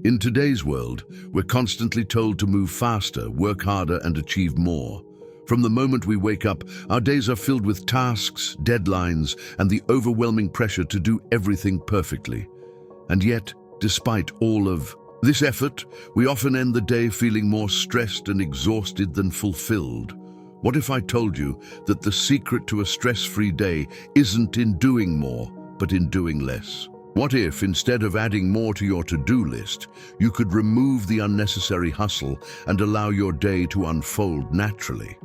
In today's world, we're constantly told to move faster, work harder, and achieve more. From the moment we wake up, our days are filled with tasks, deadlines, and the overwhelming pressure to do everything perfectly. And yet, despite all of this effort, we often end the day feeling more stressed and exhausted than fulfilled. What if I told you that the secret to a stress-free day isn't in doing more, but in doing less? What if, instead of adding more to your to-do list, you could remove the unnecessary hustle and allow your day to unfold naturally?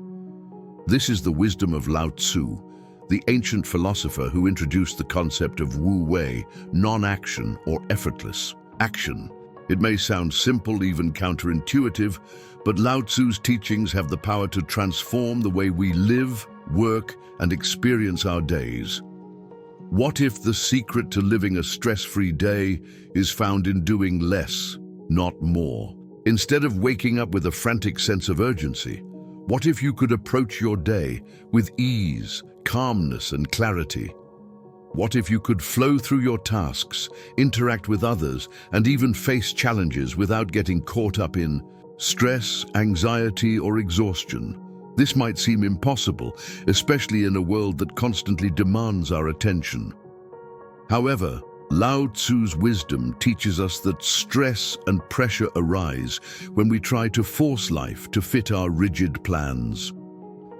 This is the wisdom of Lao Tzu, the ancient philosopher who introduced the concept of Wu Wei, non-action or effortless action. It may sound simple, even counterintuitive, but Lao Tzu's teachings have the power to transform the way we live, work, and experience our days. What if the secret to living a stress-free day is found in doing less, not more? Instead of waking up with a frantic sense of urgency, what if you could approach your day with ease, calmness, and clarity? What if you could flow through your tasks, interact with others, and even face challenges without getting caught up in stress, anxiety, or exhaustion? This might seem impossible, especially in a world that constantly demands our attention. However, Lao Tzu's wisdom teaches us that stress and pressure arise when we try to force life to fit our rigid plans.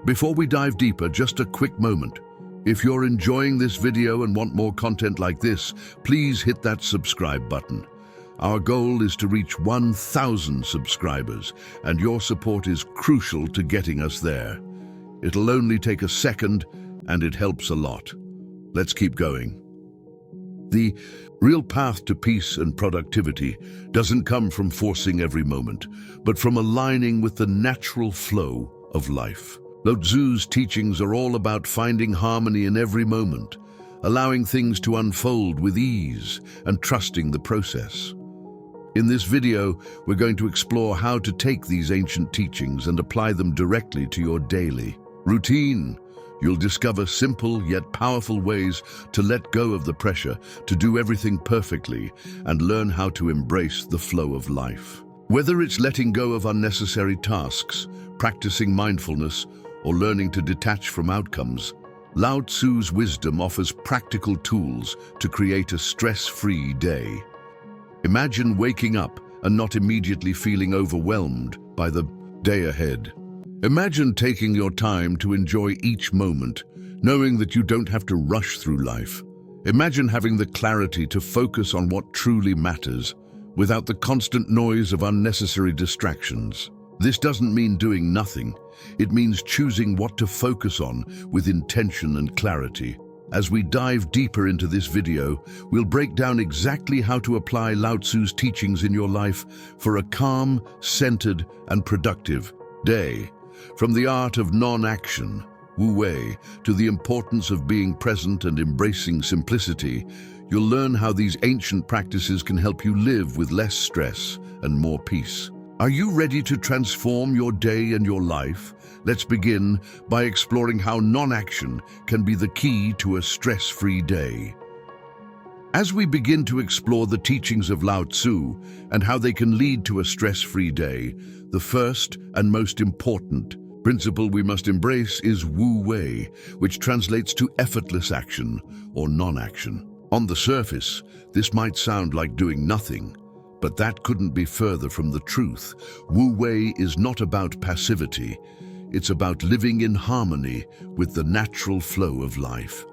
Before we dive deeper, just a quick moment. If you're enjoying this video and want more content like this, please hit that subscribe button. Our goal is to reach 1,000 subscribers, and your support is crucial to getting us there. It'll only take a second, and it helps a lot. Let's keep going. The real path to peace and productivity doesn't come from forcing every moment, but from aligning with the natural flow of life. Lao Tzu's teachings are all about finding harmony in every moment, allowing things to unfold with ease, and trusting the process. In this video, we're going to explore how to take these ancient teachings and apply them directly to your daily routine. You'll discover simple yet powerful ways to let go of the pressure to do everything perfectly and learn how to embrace the flow of life. Whether it's letting go of unnecessary tasks, practicing mindfulness, or learning to detach from outcomes, Lao Tzu's wisdom offers practical tools to create a stress-free day. Imagine waking up and not immediately feeling overwhelmed by the day ahead. Imagine taking your time to enjoy each moment, knowing that you don't have to rush through life. Imagine having the clarity to focus on what truly matters, without the constant noise of unnecessary distractions. This doesn't mean doing nothing. It means choosing what to focus on with intention and clarity. As we dive deeper into this video, we'll break down exactly how to apply Lao Tzu's teachings in your life for a calm, centered, and productive day. From the art of non-action, Wu Wei, to the importance of being present and embracing simplicity, you'll learn how these ancient practices can help you live with less stress and more peace. Are you ready to transform your day and your life? Let's begin by exploring how non-action can be the key to a stress-free day. As we begin to explore the teachings of Lao Tzu and how they can lead to a stress-free day, the first and most important principle we must embrace is Wu Wei, which translates to effortless action or non-action. On the surface, this might sound like doing nothing, but that couldn't be further from the truth. Wu Wei is not about passivity. It's about living in harmony with the natural flow of life.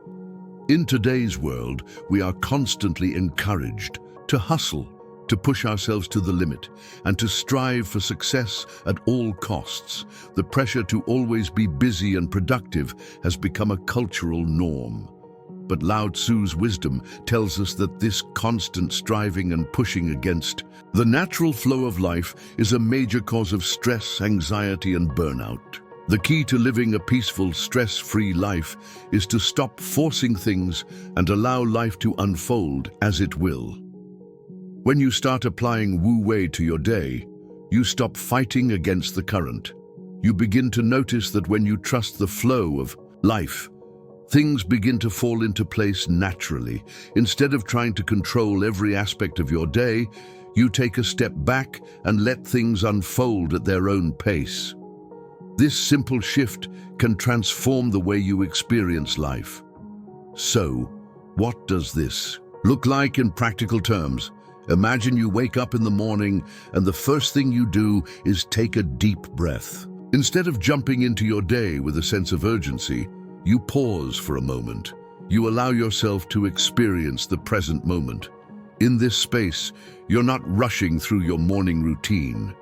In today's world, we are constantly encouraged to hustle, to push ourselves to the limit, and to strive for success at all costs. The pressure to always be busy and productive has become a cultural norm. But Lao Tzu's wisdom tells us that this constant striving and pushing against the natural flow of life is a major cause of stress, anxiety, and burnout. The key to living a peaceful, stress-free life is to stop forcing things and allow life to unfold as it will. When you start applying Wu Wei to your day, you stop fighting against the current. You begin to notice that when you trust the flow of life, things begin to fall into place naturally. Instead of trying to control every aspect of your day, You take a step back and let things unfold at their own pace. This simple shift can transform the way you experience life. So, what does this look like in practical terms? Imagine you wake up in the morning and the first thing you do is take a deep breath. Instead of jumping into your day with a sense of urgency, you pause for a moment. You allow yourself to experience the present moment. In this space, you're not rushing through your morning routine.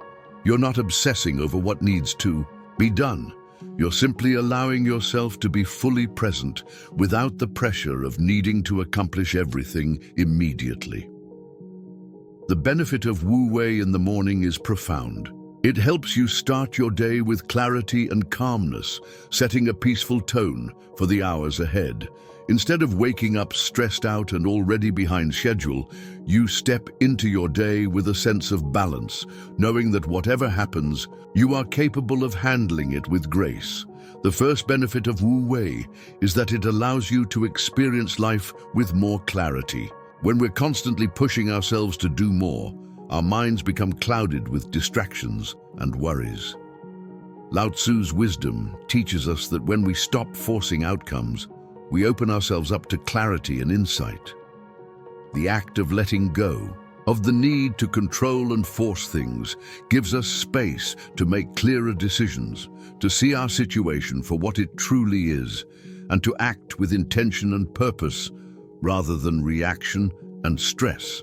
You're not obsessing over what needs to be done. You're simply allowing yourself to be fully present without the pressure of needing to accomplish everything immediately. The benefit of Wu Wei in the morning is profound. It helps you start your day with clarity and calmness, setting a peaceful tone for the hours ahead. Instead of waking up stressed out and already behind schedule, you step into your day with a sense of balance, knowing that whatever happens, you are capable of handling it with grace. The first benefit of Wu Wei is that it allows you to experience life with more clarity. When we're constantly pushing ourselves to do more, our minds become clouded with distractions and worries. Lao Tzu's wisdom teaches us that when we stop forcing outcomes, we open ourselves up to clarity and insight. The act of letting go of the need to control and force things gives us space to make clearer decisions, to see our situation for what it truly is, and to act with intention and purpose rather than reaction and stress.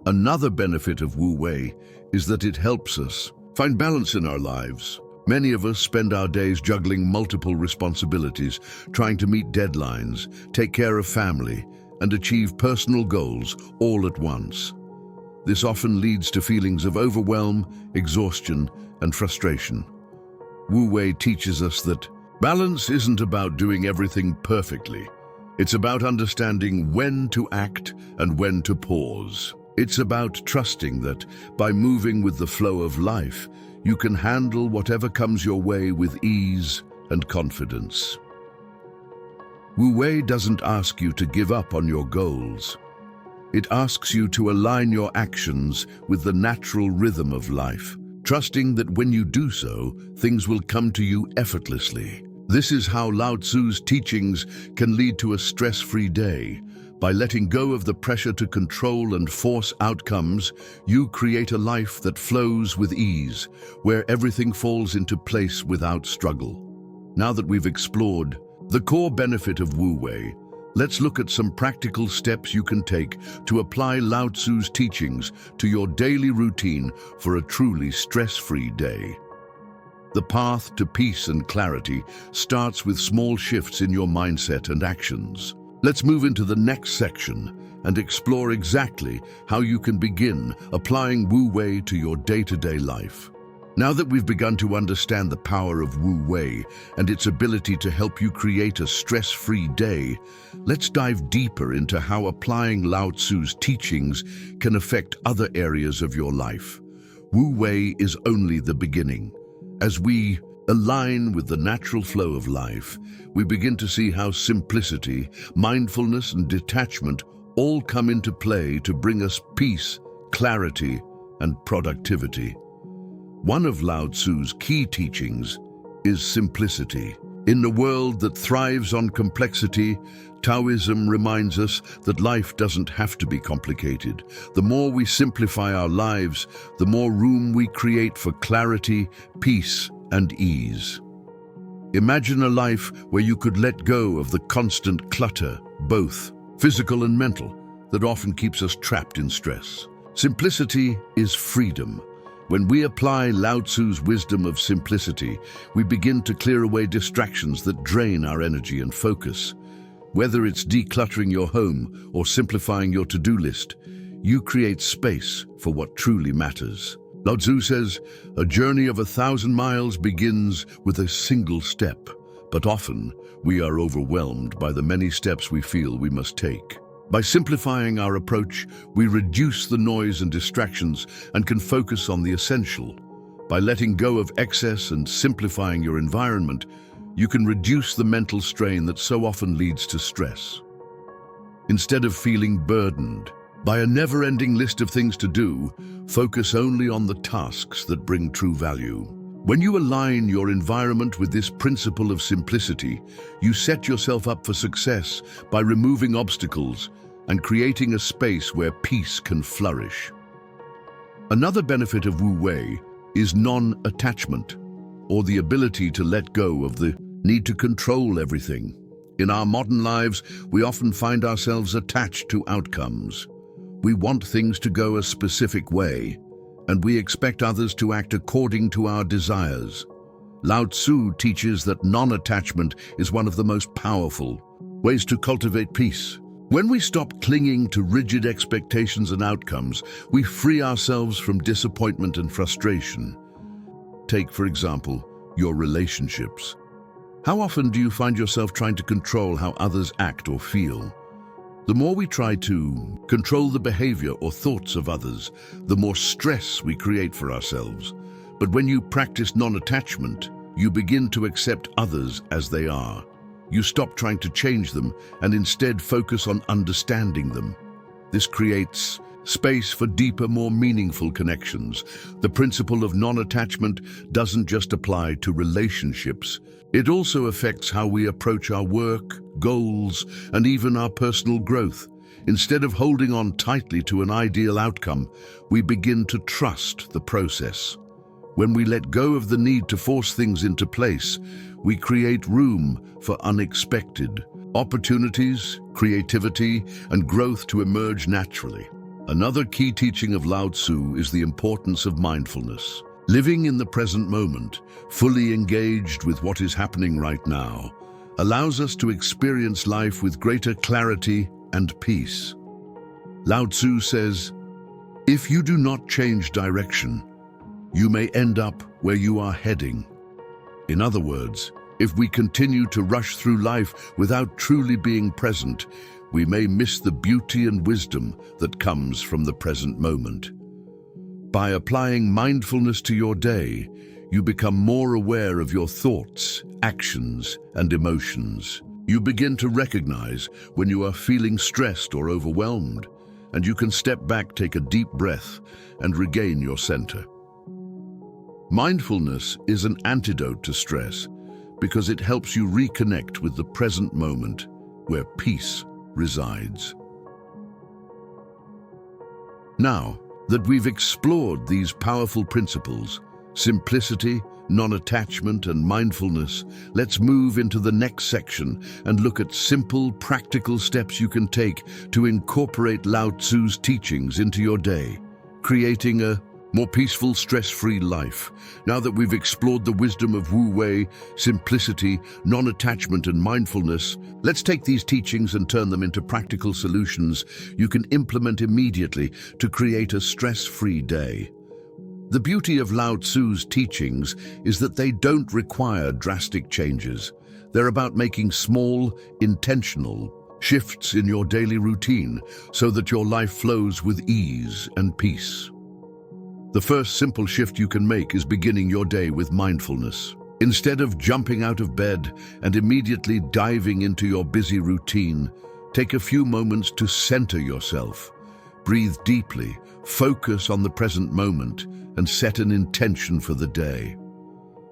Another benefit of Wu Wei is that it helps us find balance in our lives. Many of us spend our days juggling multiple responsibilities, trying to meet deadlines, take care of family, and achieve personal goals all at once. This often leads to feelings of overwhelm, exhaustion, and frustration. Wu Wei teaches us that balance isn't about doing everything perfectly. It's about understanding when to act and when to pause. It's about trusting that by moving with the flow of life, you can handle whatever comes your way with ease and confidence. Wu Wei doesn't ask you to give up on your goals. It asks you to align your actions with the natural rhythm of life, trusting that when you do so, things will come to you effortlessly. This is how Lao Tzu's teachings can lead to a stress-free day. By letting go of the pressure to control and force outcomes, you create a life that flows with ease, where everything falls into place without struggle. Now that we've explored the core benefit of Wu Wei, let's look at some practical steps you can take to apply Lao Tzu's teachings to your daily routine for a truly stress-free day. The path to peace and clarity starts with small shifts in your mindset and actions. Let's move into the next section and explore exactly how you can begin applying Wu Wei to your day-to-day life. Now that we've begun to understand the power of Wu Wei and its ability to help you create a stress-free day, let's dive deeper into how applying Lao Tzu's teachings can affect other areas of your life. Wu Wei is only the beginning. As we align with the natural flow of life, we begin to see how simplicity, mindfulness, and detachment all come into play to bring us peace, clarity, and productivity. One of Lao Tzu's key teachings is simplicity. In a world that thrives on complexity, Taoism reminds us that life doesn't have to be complicated. The more we simplify our lives, the more room we create for clarity, peace, and ease. Imagine a life where you could let go of the constant clutter, both physical and mental, that often keeps us trapped in stress. Simplicity is freedom. When we apply Lao Tzu's wisdom of simplicity, we begin to clear away distractions that drain our energy and focus. Whether it's decluttering your home or simplifying your to-do list, you create space for what truly matters. Lao Tzu says, "A journey of 1,000 miles begins with a single step," but often we are overwhelmed by the many steps we feel we must take. By simplifying our approach, we reduce the noise and distractions and can focus on the essential. By letting go of excess and simplifying your environment, you can reduce the mental strain that so often leads to stress. Instead of feeling burdened, By a never-ending list of things to do, focus only on the tasks that bring true value. When you align your environment with this principle of simplicity, you set yourself up for success by removing obstacles and creating a space where peace can flourish. Another benefit of Wu Wei is non-attachment, or the ability to let go of the need to control everything. In our modern lives, we often find ourselves attached to outcomes. We want things to go a specific way, and we expect others to act according to our desires. Lao Tzu teaches that non-attachment is one of the most powerful ways to cultivate peace. When we stop clinging to rigid expectations and outcomes, we free ourselves from disappointment and frustration. Take, for example, your relationships. How often do you find yourself trying to control how others act or feel? The more we try to control the behavior or thoughts of others, the more stress we create for ourselves. But when you practice non-attachment, you begin to accept others as they are. You stop trying to change them and instead focus on understanding them. This creates space for deeper, more meaningful connections. The principle of non-attachment doesn't just apply to relationships. It also affects how we approach our work, goals, and even our personal growth. Instead of holding on tightly to an ideal outcome, we begin to trust the process. When we let go of the need to force things into place, we create room for unexpected opportunities, creativity, and growth to emerge naturally. Another key teaching of Lao Tzu is the importance of mindfulness. Living in the present moment, fully engaged with what is happening right now, allows us to experience life with greater clarity and peace. Lao Tzu says, "If you do not change direction, you may end up where you are heading." In other words, if we continue to rush through life without truly being present, we may miss the beauty and wisdom that comes from the present moment. By applying mindfulness to your day, you become more aware of your thoughts, actions, and emotions. You begin to recognize when you are feeling stressed or overwhelmed, and you can step back, take a deep breath, and regain your center. Mindfulness is an antidote to stress because it helps you reconnect with the present moment where peace resides. Now that we've explored these powerful principles, simplicity, non-attachment, and mindfulness, let's move into the next section and look at simple, practical steps you can take to incorporate Lao Tzu's teachings into your day, creating a more peaceful, stress-free life. Now that we've explored the wisdom of Wu Wei, simplicity, non-attachment, and mindfulness, let's take these teachings and turn them into practical solutions you can implement immediately to create a stress-free day. The beauty of Lao Tzu's teachings is that they don't require drastic changes. They're about making small, intentional shifts in your daily routine so that your life flows with ease and peace. The first simple shift you can make is beginning your day with mindfulness. Instead of jumping out of bed and immediately diving into your busy routine, take a few moments to center yourself. Breathe deeply, focus on the present moment, and set an intention for the day.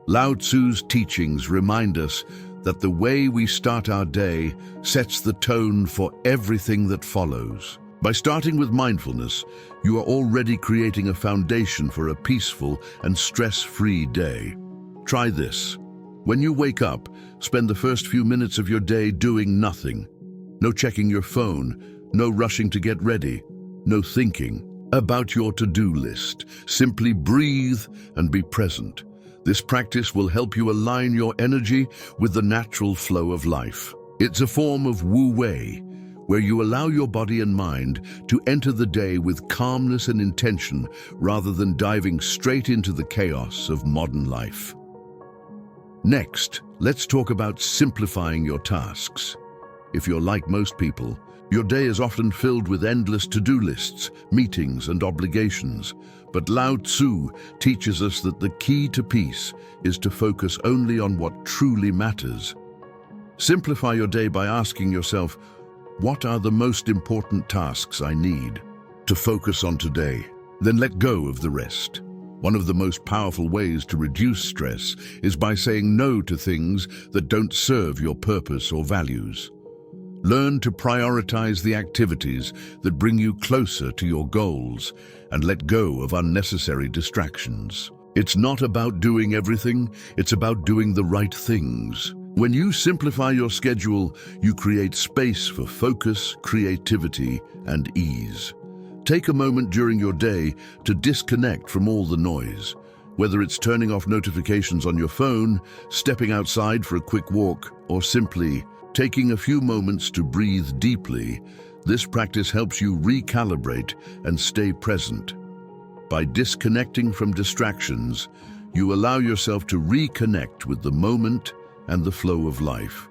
Lao Tzu's teachings remind us that the way we start our day sets the tone for everything that follows. By starting with mindfulness, you are already creating a foundation for a peaceful and stress-free day. Try this. When you wake up, spend the first few minutes of your day doing nothing. No checking your phone, no rushing to get ready, no thinking about your to-do list. Simply breathe and be present. This practice will help you align your energy with the natural flow of life. It's a form of Wu Wei, where you allow your body and mind to enter the day with calmness and intention rather than diving straight into the chaos of modern life. Next, let's talk about simplifying your tasks. If you're like most people, your day is often filled with endless to-do lists, meetings, and obligations. But Lao Tzu teaches us that the key to peace is to focus only on what truly matters. Simplify your day by asking yourself, what are the most important tasks I need? to focus on today. Then let go of the rest. One of the most powerful ways to reduce stress is by saying no to things that don't serve your purpose or values. Learn to prioritize the activities that bring you closer to your goals and let go of unnecessary distractions. It's not about doing everything, it's about doing the right things. When you simplify your schedule, you create space for focus, creativity, and ease. Take a moment during your day to disconnect from all the noise. Whether it's turning off notifications on your phone, stepping outside for a quick walk, or simply taking a few moments to breathe deeply, this practice helps you recalibrate and stay present. By disconnecting from distractions, you allow yourself to reconnect with the moment and the flow of life,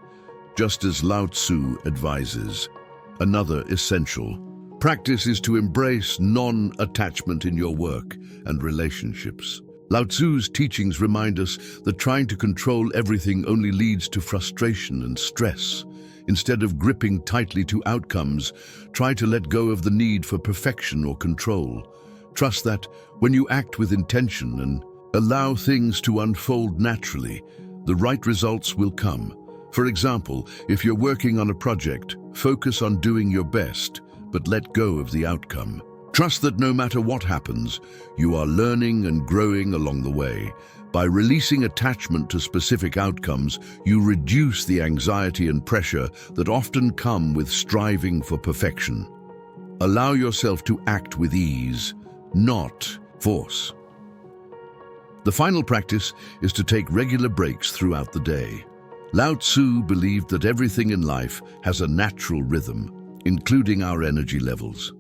just as Lao Tzu advises. Another essential practice is to embrace non-attachment in your work and relationships. Lao Tzu's teachings remind us that trying to control everything only leads to frustration and stress. Instead of gripping tightly to outcomes, try to let go of the need for perfection or control. Trust that when you act with intention and allow things to unfold naturally, the right results will come. For example, if you're working on a project, focus on doing your best, but let go of the outcome. Trust that no matter what happens, you are learning and growing along the way. By releasing attachment to specific outcomes, you reduce the anxiety and pressure that often come with striving for perfection. Allow yourself to act with ease, not force. The final practice is to take regular breaks throughout the day. Lao Tzu believed that everything in life has a natural rhythm, including our energy levels.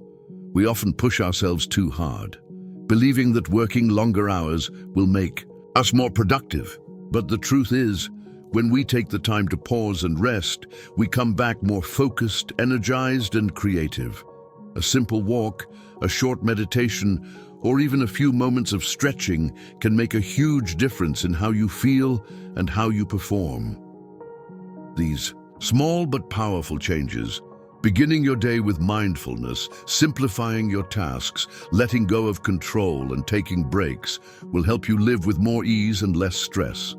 We often push ourselves too hard, believing that working longer hours will make us more productive. But the truth is, when we take the time to pause and rest, we come back more focused, energized, and creative. A simple walk, a short meditation, or even a few moments of stretching can make a huge difference in how you feel and how you perform. These small but powerful changes, beginning your day with mindfulness, simplifying your tasks, letting go of control, and taking breaks, will help you live with more ease and less stress.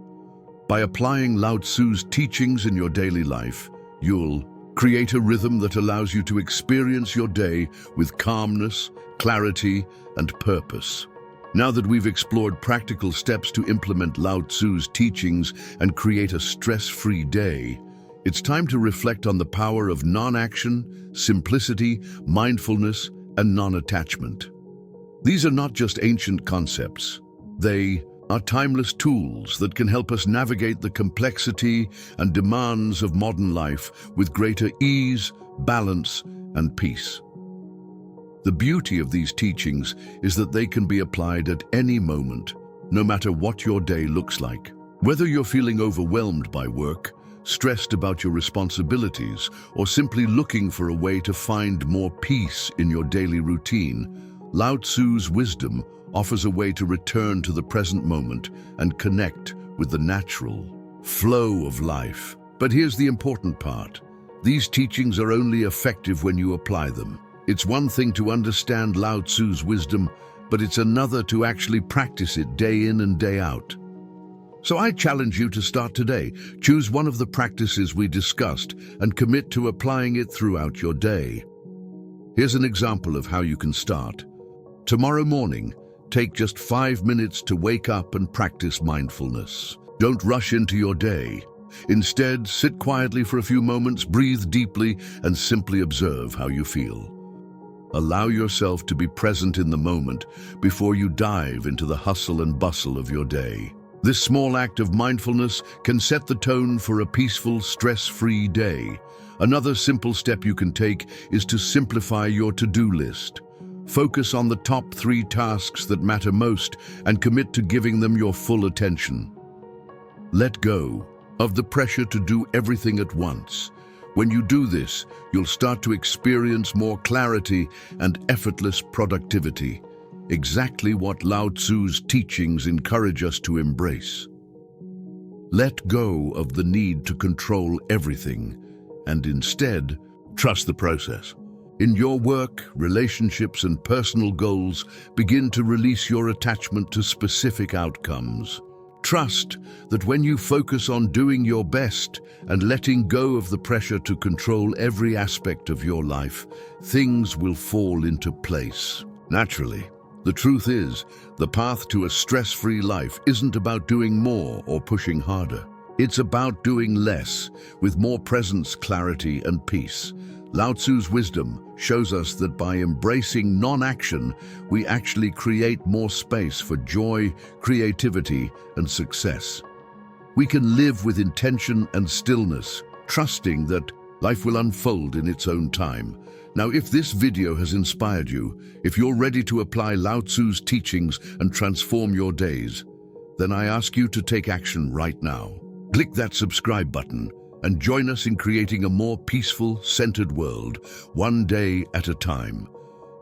By applying Lao Tzu's teachings in your daily life, you'll create a rhythm that allows you to experience your day with calmness, clarity, and purpose. Now that we've explored practical steps to implement Lao Tzu's teachings and create a stress-free day, it's time to reflect on the power of non-action, simplicity, mindfulness, and non-attachment. These are not just ancient concepts. They are timeless tools that can help us navigate the complexity and demands of modern life with greater ease, balance, and peace. The beauty of these teachings is that they can be applied at any moment, no matter what your day looks like. Whether you're feeling overwhelmed by work, stressed about your responsibilities, or simply looking for a way to find more peace in your daily routine, Lao Tzu's wisdom offers a way to return to the present moment and connect with the natural flow of life. But here's the important part. These teachings are only effective when you apply them. It's one thing to understand Lao Tzu's wisdom, but it's another to actually practice it day in and day out. So I challenge you to start today. Choose one of the practices we discussed and commit to applying it throughout your day. Here's an example of how you can start. Tomorrow morning, take just 5 minutes to wake up and practice mindfulness. Don't rush into your day. Instead, sit quietly for a few moments, breathe deeply, and simply observe how you feel. Allow yourself to be present in the moment before you dive into the hustle and bustle of your day. This small act of mindfulness can set the tone for a peaceful, stress-free day. Another simple step you can take is to simplify your to-do list. Focus on the top 3 tasks that matter most and commit to giving them your full attention. Let go of the pressure to do everything at once. When you do this, you'll start to experience more clarity and effortless productivity. Exactly what Lao Tzu's teachings encourage us to embrace. Let go of the need to control everything and instead trust the process. In your work, relationships, and personal goals, begin to release your attachment to specific outcomes. Trust that when you focus on doing your best and letting go of the pressure to control every aspect of your life, things will fall into place naturally. The truth is, the path to a stress-free life isn't about doing more or pushing harder. It's about doing less, with more presence, clarity, and peace. Lao Tzu's wisdom shows us that by embracing non-action, we actually create more space for joy, creativity, and success. We can live with intention and stillness, trusting that life will unfold in its own time. Now, if this video has inspired you, if you're ready to apply Lao Tzu's teachings and transform your days, then I ask you to take action right now. Click that subscribe button and join us in creating a more peaceful, centered world, one day at a time.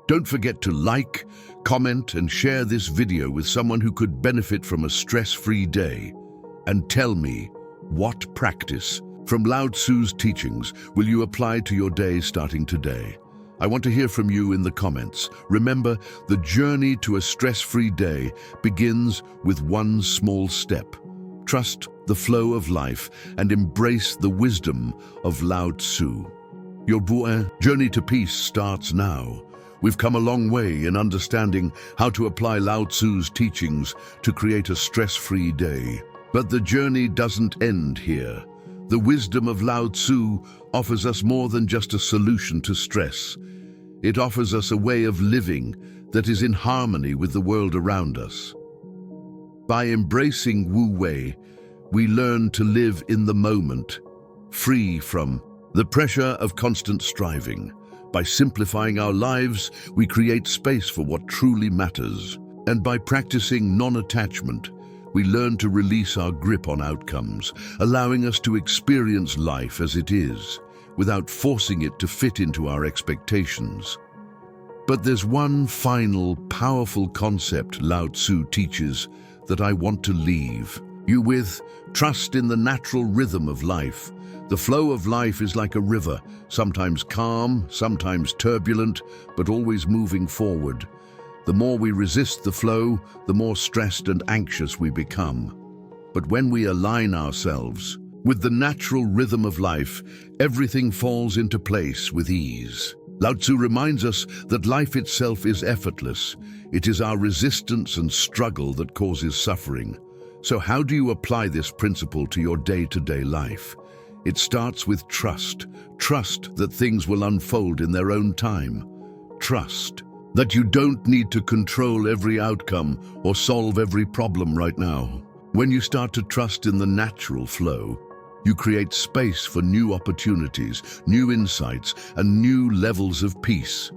Don't forget to like, comment, and share this video with someone who could benefit from a stress-free day. And tell me, what practice from Lao Tzu's teachings will you apply to your day starting today? I want to hear from you in the comments. Remember, the journey to a stress-free day begins with one small step. Trust the flow of life and embrace the wisdom of Lao Tzu. Your journey to peace starts now. We've come a long way in understanding how to apply Lao Tzu's teachings to create a stress-free day. But the journey doesn't end here. The wisdom of Lao Tzu offers us more than just a solution to stress. It offers us a way of living that is in harmony with the world around us. By embracing Wu Wei, we learn to live in the moment, free from the pressure of constant striving. By simplifying our lives, we create space for what truly matters. And by practicing non-attachment, we learn to release our grip on outcomes, allowing us to experience life as it is, without forcing it to fit into our expectations. But there's one final, powerful concept Lao Tzu teaches that I want to leave you with. Trust in the natural rhythm of life. The flow of life is like a river, sometimes calm, sometimes turbulent, but always moving forward. The more we resist the flow, the more stressed and anxious we become. But when we align ourselves with the natural rhythm of life, everything falls into place with ease. Lao Tzu reminds us that life itself is effortless. It is our resistance and struggle that causes suffering. So how do you apply this principle to your day-to-day life? It starts with trust. Trust that things will unfold in their own time. Trust that you don't need to control every outcome or solve every problem right now. When you start to trust in the natural flow, you create space for new opportunities, new insights, and new levels of peace.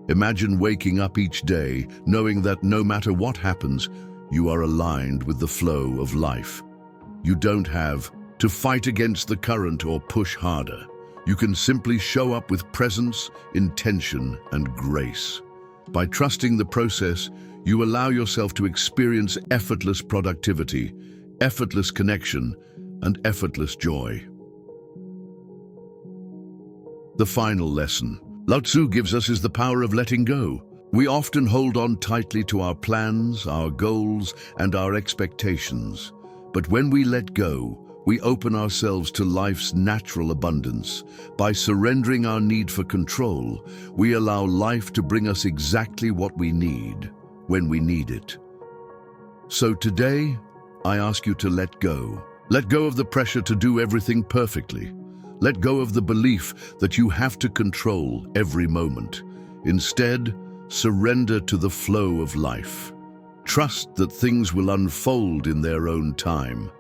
Imagine waking up each day knowing that no matter what happens, you are aligned with the flow of life. You don't have to fight against the current or push harder. You can simply show up with presence, intention, and grace. By trusting the process, you allow yourself to experience effortless productivity, effortless connection, and effortless joy. The final lesson Lao Tzu gives us is the power of letting go. We often hold on tightly to our plans, our goals, and our expectations. But when we let go, we open ourselves to life's natural abundance. By surrendering our need for control, we allow life to bring us exactly what we need, when we need it. So today, I ask you to let go. Let go of the pressure to do everything perfectly. Let go of the belief that you have to control every moment. Instead, surrender to the flow of life. Trust that things will unfold in their own time,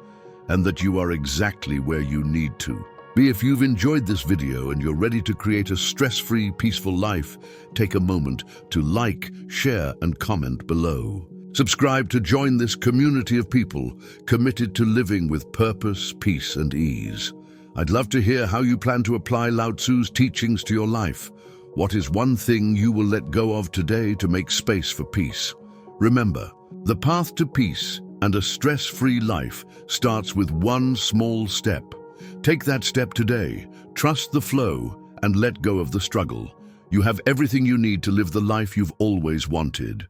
and that you are exactly where you need to be. If you've enjoyed this video and you're ready to create a stress-free, peaceful life, take a moment to like, share, and comment below. Subscribe to join this community of people committed to living with purpose, peace, and ease. I'd love to hear how you plan to apply Lao Tzu's teachings to your life. What is one thing you will let go of today to make space for peace? Remember, the path to peace and a stress-free life starts with one small step. Take that step today, trust the flow, and let go of the struggle. You have everything you need to live the life you've always wanted.